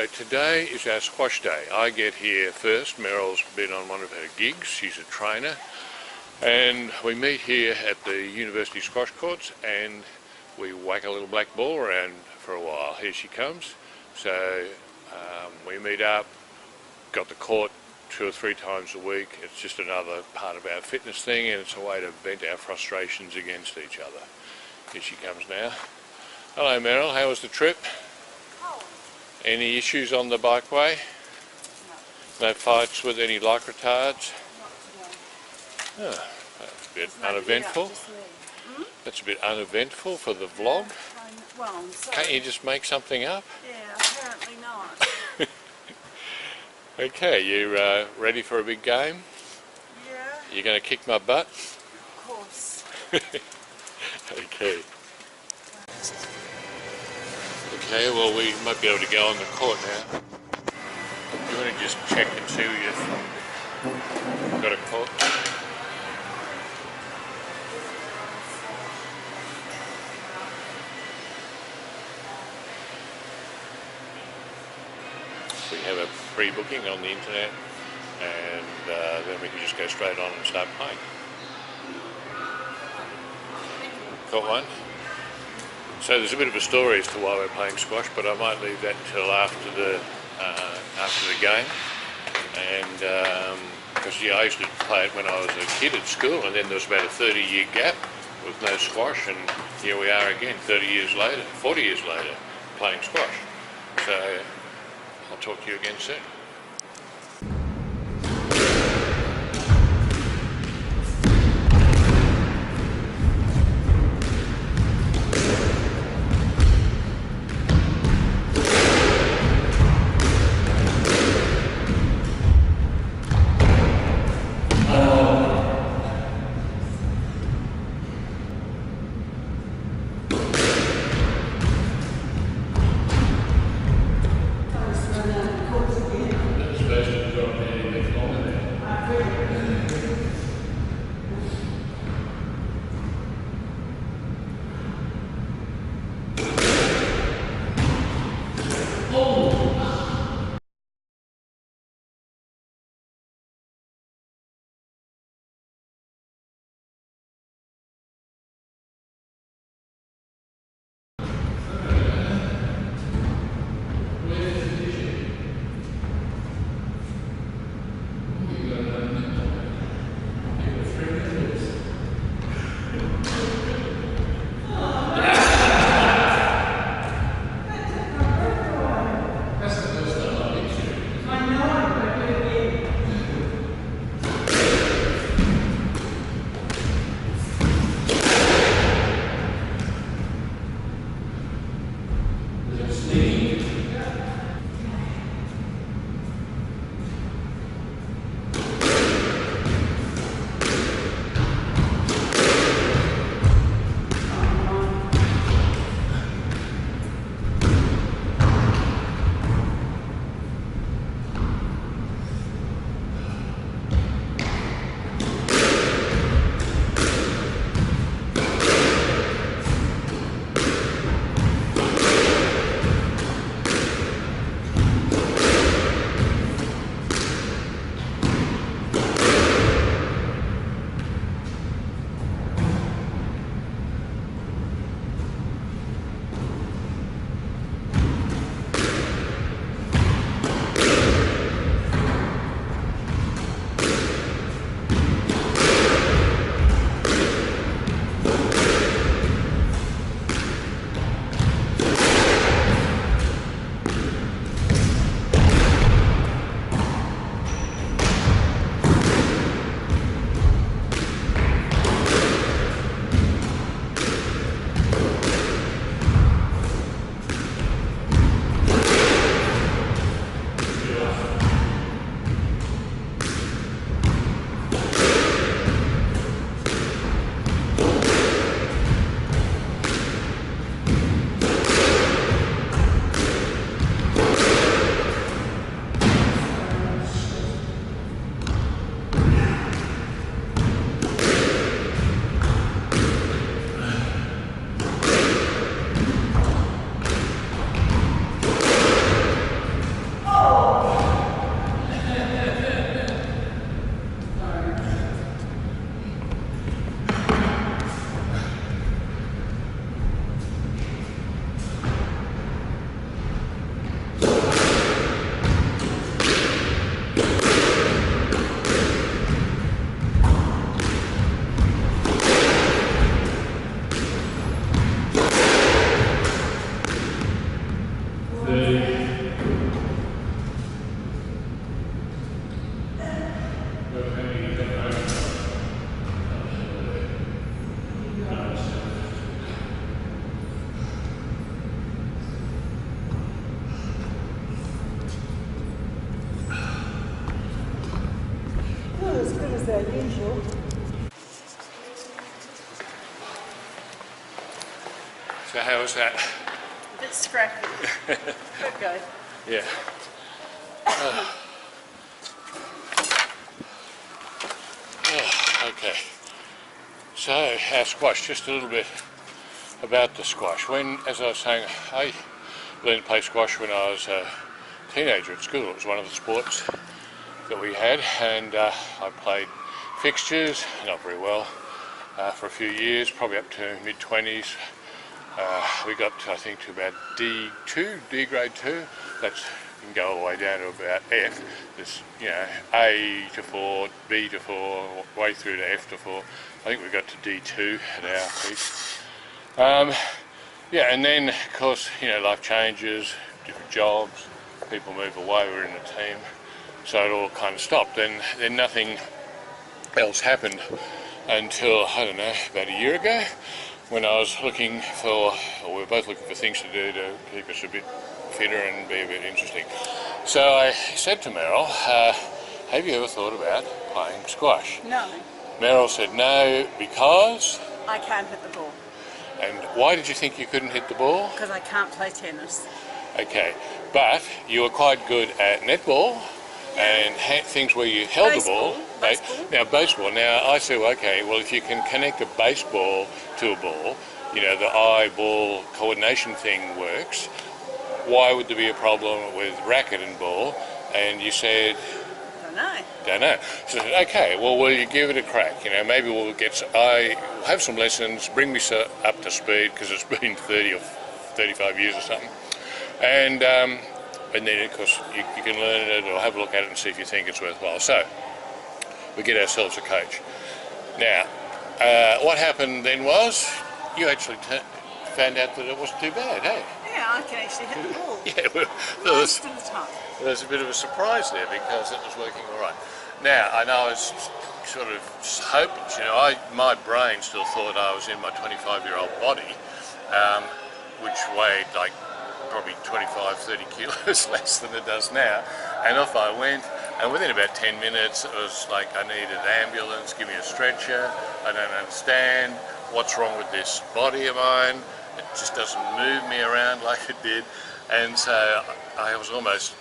So today is our squash day. I get here first. Meryl's been on one of her gigs. She's a trainer. And we meet here at the University Squash Courts and we whack a little black ball around for a while. Here she comes. So we meet up, got the court 2 or 3 times a week. It's just another part of our fitness thing, and it's a way to vent our frustrations against each other. Here she comes now. Hello Meryl, how was the trip? Any issues on the bikeway? No fights with any lycra-tards? Oh, that's a bit uneventful. That's a bit uneventful for the vlog. Well, I'm sorry. Can't you just make something up? Yeah, apparently not. Okay, you ready for a big game? Yeah. You're going to kick my butt? Of course. Okay. Okay, well we might be able to go on the court now. You want to just check and see you've got a court? We have a pre-booking on the internet, and then we can just go straight on and start playing. Got one? So there's a bit of a story as to why we're playing squash, but I might leave that till after the game. And because I used to play it when I was a kid at school, and then there was about a 30-year gap with no squash, and here we are again 30 years later, 40 years later, playing squash. So I'll talk to you again soon. as good as their usual. So how was that? A bit scrappy. Good go. Yeah. Okay. So our squash, just a little bit about the squash. When, as I was saying, I learned to play squash when I was a teenager at school. It was one of the sports that we had, and I played fixtures, not very well, for a few years, probably up to mid-20s. We got, I think, to about D2, D grade 2. That's, you can go all the way down to about F. There's, you know, A to 4, B to 4, way through to F to 4. I think we got to D2 at our peak. Yeah, and then, of course, you know, life changes, different jobs, people move away, we're in a team, so it all kind of stopped. And then nothing else happened until, I don't know, about a year ago, when I was looking for, or we were both looking for things to do to keep us a bit fitter and be a bit interesting. So I said to Meryl, have you ever thought about playing squash? No, Meryl said no, because... I can't hit the ball. And why did you think you couldn't hit the ball? Because I can't play tennis. Okay, but you were quite good at netball and things where you held the ball. Baseball. Now baseball, now I said, okay, well if you can connect a baseball to a ball, you know, the eye-ball coordination thing works, why would there be a problem with racket and ball? And you said... Don't know. So I said, okay, well, will you give it a crack? You know, maybe we'll have some lessons, bring me up to speed, because it's been 30 or 35 years or something. And then, of course, you can learn it or have a look at it and see if you think it's worthwhile. So, we get ourselves a coach. Now, what happened then was, you actually found out that it wasn't too bad, hey? Yeah, I can actually hit the ball. Yeah, well, Most of the time. there's a bit of a surprise there because it was working all right. Now, I know I was sort of hopeless, you know, my brain still thought I was in my 25-year-old body, which weighed like probably 25, 30 kilos less than it does now, and off I went, and within about 10 minutes it was like I needed an ambulance, give me a stretcher, I don't understand, what's wrong with this body of mine, it just doesn't move me around like it did, and so I was almost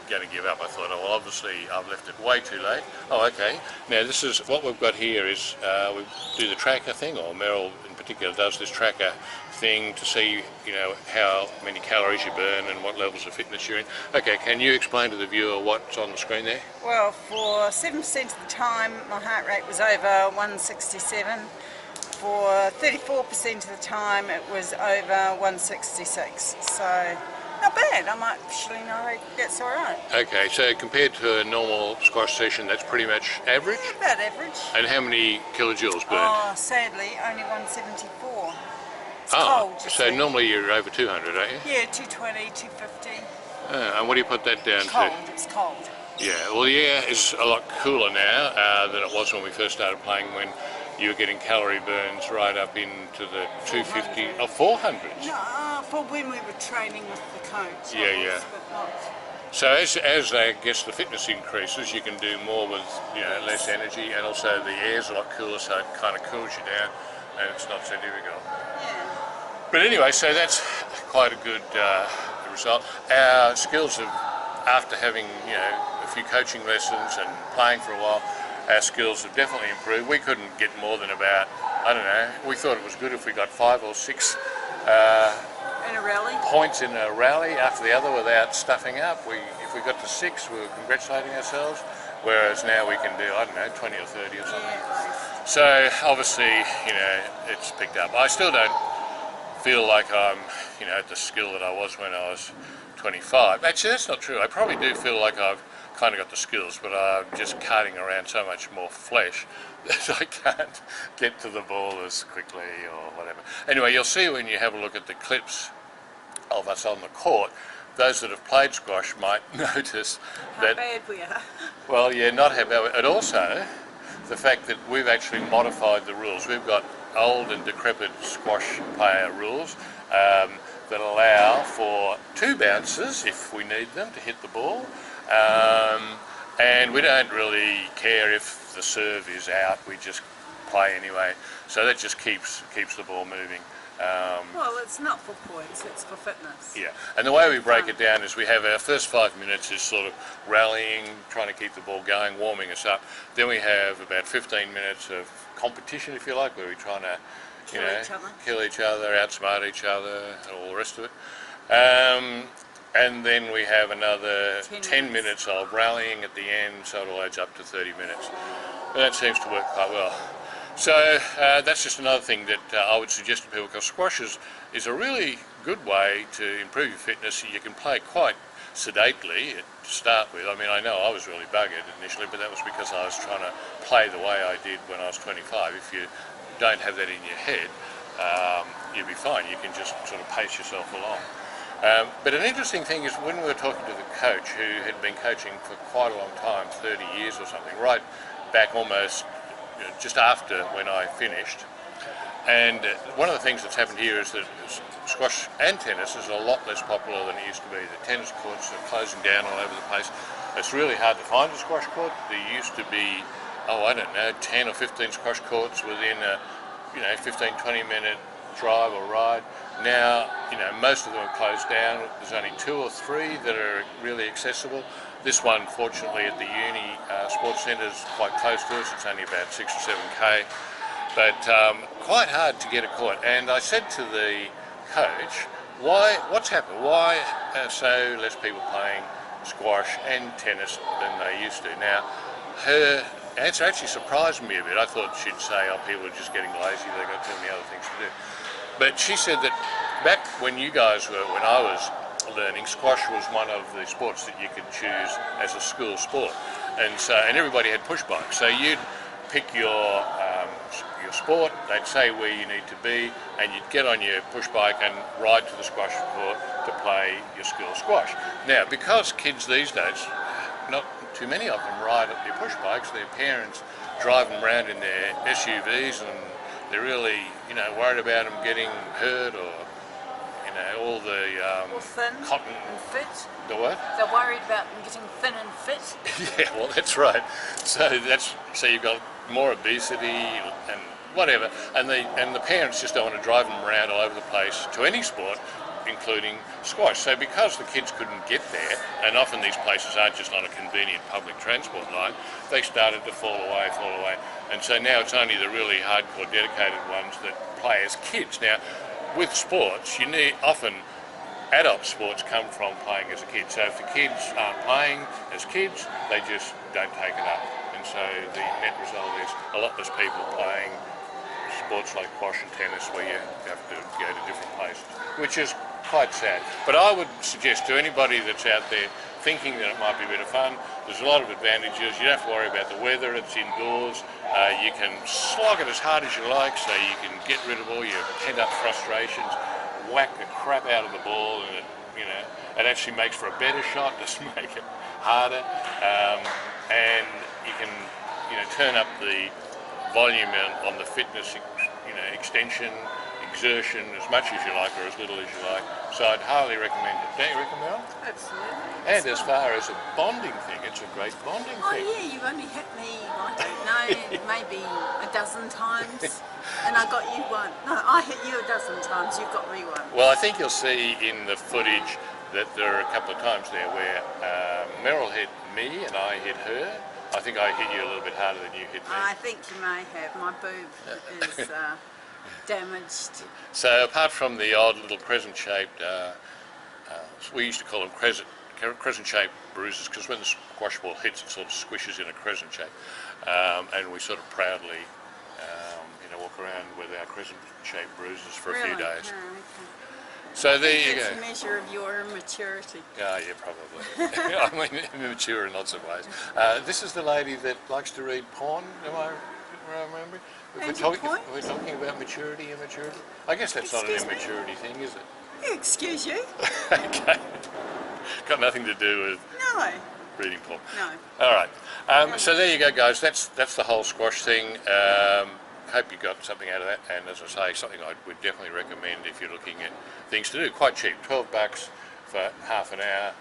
going to give up. I thought, oh well, obviously I've left it way too late. Oh okay, now this is what we've got here is we do the tracker thing, or Meryl in particular does this tracker thing to see, you know, how many calories you burn and what levels of fitness you're in. Okay, can you explain to the viewer what's on the screen there? Well, for 7% of the time my heart rate was over 167. For 34% of the time it was over 166. So not bad. I'm actually not. That's all right. Okay, so compared to a normal squash session, that's pretty much average? Yeah, about average. And how many kilojoules burned? Oh, sadly, only 174. It's cold, you so see. normally you're over 200, aren't you? Yeah, 220, 250. And what do you put that down Cold, to? it's cold. Yeah, well the air is a lot cooler now than it was when we first started playing, when you were getting calorie burns right up into the 250 or 400s. No, for when we were training with the coach. Yeah, yeah. But not. So as I guess the fitness increases, you can do more with, you know, less energy, and also the air's a lot cooler, so it kind of cools you down, and it's not so difficult. Yeah. But anyway, so that's quite a good result. Our skills have, after having, you know, a few coaching lessons and playing for a while, our skills have definitely improved. We couldn't get more than about, I don't know, we thought it was good if we got 5 or 6 In a rally? points in a rally after the other without stuffing up. If we got to 6, we were congratulating ourselves, whereas now we can do, I don't know, 20 or 30 or something. Yeah. So obviously, you know, it's picked up. I still don't feel like I'm, you know, at the skill that I was when I was 25. Actually, that's not true. I probably do feel like I've kind of got the skills, but I'm just carting around so much more flesh that I can't get to the ball as quickly or whatever. Anyway, you'll see when you have a look at the clips of us on the court, those that have played squash might notice How bad we are. well, yeah, not how bad, and also the fact that we've actually modified the rules. We've got old and decrepit squash player rules that allow for 2 bounces if we need them to hit the ball, and we don't really care if the serve is out. We just play anyway. So that just keeps the ball moving. Well, it's not for points, it's for fitness. Yeah, and the way we break it down is we have our first 5 minutes is sort of rallying, trying to keep the ball going, warming us up. Then we have about 15 minutes of competition, if you like, where we're trying to, kill each other, outsmart each other, and all the rest of it. And then we have another 10 minutes of rallying at the end, so it all adds up to 30 minutes. And that seems to work quite well. So that's just another thing that I would suggest to people, because squash is a really good way to improve your fitness. You can play quite sedately to start with. I mean, I know I was really buggered initially, but that was because I was trying to play the way I did when I was 25. If you don't have that in your head, you'll be fine. You can just sort of pace yourself along. But an interesting thing is when we were talking to the coach, who had been coaching for quite a long time, 30 years or something, right back almost just after when I finished. And one of the things that's happened here is that squash and tennis is a lot less popular than it used to be. The tennis courts are closing down all over the place. It's really hard to find a squash court. There used to be, 10 or 15 squash courts within a 15, 20 minute drive or ride. Now, most of them are closed down. There's only 2 or 3 that are really accessible. This one, fortunately, at the Uni Sports Centre is quite close to us. It's only about 6 or 7k, but quite hard to get a court. And I said to the coach, what's happened? Why are so less people playing squash and tennis than they used to? Now, her answer actually surprised me a bit. I thought she'd say, people are just getting lazy, they've got too many other things to do. But she said that back when I was learning, squash was one of the sports that you could choose as a school sport, and everybody had push bikes. So you'd pick your sport, they'd say where you need to be, and you'd get on your push bike and ride to the squash court to play your school squash. Now, because kids these days, not too many of them ride their push bikes, their parents drive them around in their SUVs, and they're really worried about them getting hurt or all the or thin cotton and fit. The what? They're worried about them getting thin and fit. Yeah, well, that's right. So you've got more obesity and whatever, and the parents just don't want to drive them around all over the place to any sport, including squash. So because the kids couldn't get there, and often these places aren't just on a convenient public transport line, they started to fall away. And so now it's only the really hardcore dedicated ones that play as kids. Now, with sports, often adult sports come from playing as a kid. So if the kids aren't playing as kids, they just don't take it up. And so the net result is a lot less people playing sports like squash and tennis, where you have to go to different places, which is quite sad. But I would suggest to anybody that's out there thinking that it might be a bit of fun, there's a lot of advantages. You don't have to worry about the weather, it's indoors. You can slog it as hard as you like, so you can get rid of all your pent-up frustrations, whack the crap out of the ball, and it actually makes for a better shot, doesn't make it harder. And you can turn up the volume on the fitness extension, exertion as much as you like or as little as you like. So I'd highly recommend it. Don't you recommend it? Absolutely. And as far as a bonding thing, it's a great bonding thing. Oh yeah, you've only hit me, I don't know, maybe a dozen times, and I got you one. No, I hit you a dozen times, you've got me one. Well, I think you'll see in the footage that there are a couple of times there where Meryl hit me and I hit her. I think I hit you a little bit harder than you hit me. I think you may have. My boob is damaged. So apart from the odd little crescent-shaped, we used to call them crescent-shaped bruises, because when the squash ball hits, it sort of squishes in a crescent shape, and we sort of proudly, walk around with our crescent-shaped bruises for a few days. Oh, okay. So there you go. It's a measure of your immaturity. Yeah, probably. I mean, immature in lots of ways. This is the lady that likes to read porn, am I remembering? If we're talking about maturity, immaturity? I guess that's not an immaturity thing, is it? Excuse you? Okay. Got nothing to do with No. reading porn. No. All right. So there you go, guys. That's the whole squash thing. Hope you got something out of that, and as I say, something I would definitely recommend if you're looking at things to do. Quite cheap, $12 for half an hour.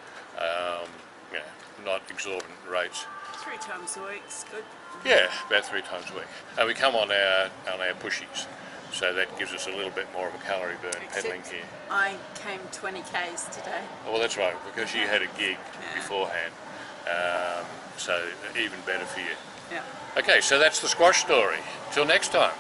Not exorbitant rates. 3 times a week's good. Yeah, about 3 times a week. And we come on our pushies, so that gives us a little bit more of a calorie burn pedalling Except here. I came 20 k's today. Oh, well, that's right, because you had a gig Yeah. beforehand, so even better for you. Yeah. Okay, so that's the squash story. Till next time.